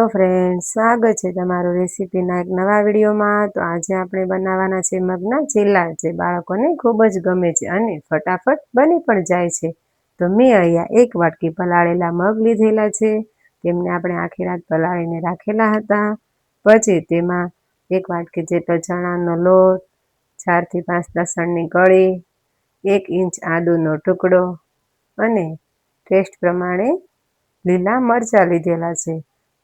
Hello friends, स्वागत है तमारो रेसिपीना एक नवा विडियो में। तो आज આપણે બનાવવાના છે મગના ચીલા, જે બાળકોને ખૂબ જ ગમે છે અને ફટાફટ બની પણ જાય છે। તો મેં અહીંયા એક વાટકી પલાળેલા મગ લીધેલા છે, તેમને આપણે આખી રાત પલાળીને રાખેલા હતા। પછી તેમાં એક વાટકી જેટલો ચણાનો લોટ, 4 થી 5 લસણની કળી, 1 ઇંચ આદુનો ટુકડો અને ટેસ્ટ પ્રમાણે લીલા મરચાં લીધેલા છે।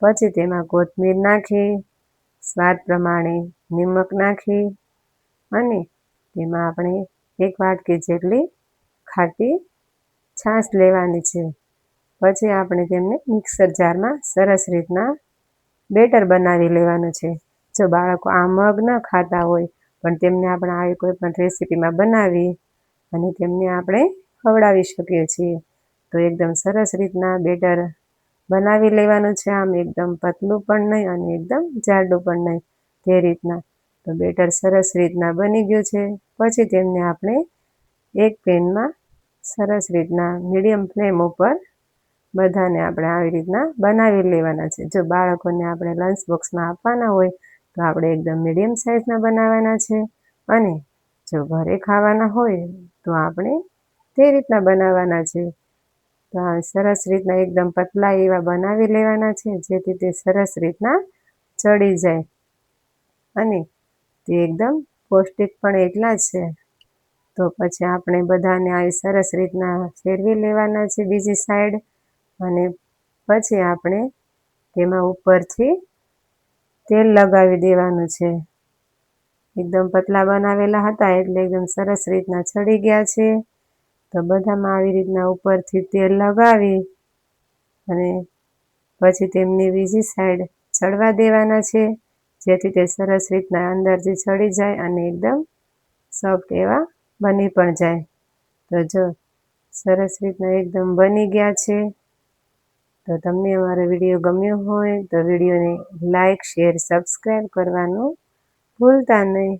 પછી તેમાં કોથમીર નાખી, સ્વાદ પ્રમાણે નિમક નાખી અને તેમાં આપણે એક વાટકી જેટલી ખાટી છાશ લેવાની છે। પછી આપણે તેમને મિક્સર જારમાં સરસ રીતના બેટર બનાવી લેવાનું છે। જો બાળકો આ મગ ન ખાતા હોય પણ તેમને આપણે આવી કોઈ પણ રેસીપીમાં બનાવી અને તેમને આપણે ખવડાવી શકીએ છીએ। તો એકદમ સરસ રીતના બેટર બનાવી લેવાનું છે। આમ એકદમ પતલું પણ નહીં અને એકદમ જાડું પણ નહીં, તે રીતના। તો બેટર સરસ રીતના બની ગયું છે। પછી તેમને આપણે એક પેનમાં સરસ રીતના મીડિયમ ફ્લેમ ઉપર બધાને આપણે આવી રીતના બનાવી લેવાના છે। જો બાળકોને આપણે લંચ બોક્સમાં આપવાના હોય તો આપણે એકદમ મીડિયમ સાઇઝના બનાવવાના છે અને જો ઘરે ખાવાના હોય તો આપણે તે રીતના બનાવવાના છે। તો આ સરસ રીતના એકદમ પતલા એવા બનાવી લેવાના છે, જેથી તે સરસ રીતના ચડી જાય અને તે એકદમ પૌષ્ટિક પણ એટલા જ છે। તો પછી આપણે બધાને આવી સરસ રીતના ફેરવી લેવાના છે બીજી સાઈડ અને પછી આપણે તેમાં ઉપરથી તેલ લગાવી દેવાનું છે। એકદમ પતલા બનાવેલા હતા એટલે એકદમ સરસ રીતના ચડી ગયા છે। તો બધામાં આવી રીતના ઉપરથી તેલ લગાવી અને પછી તેમની બીજી સાઈડ ચડવા દેવાના છે, જેથી તે સરસ રીતના અંદરથી ચડી જાય અને એકદમ સોફ્ટ એવા બની પણ જાય। તો જો સરસ રીતના એકદમ બની ગયા છે। તો તમને અમારો વિડીયો ગમ્યો હોય તો વિડીયોને લાઈક, શેર, સબસ્ક્રાઈબ કરવાનું ભૂલતા નહીં।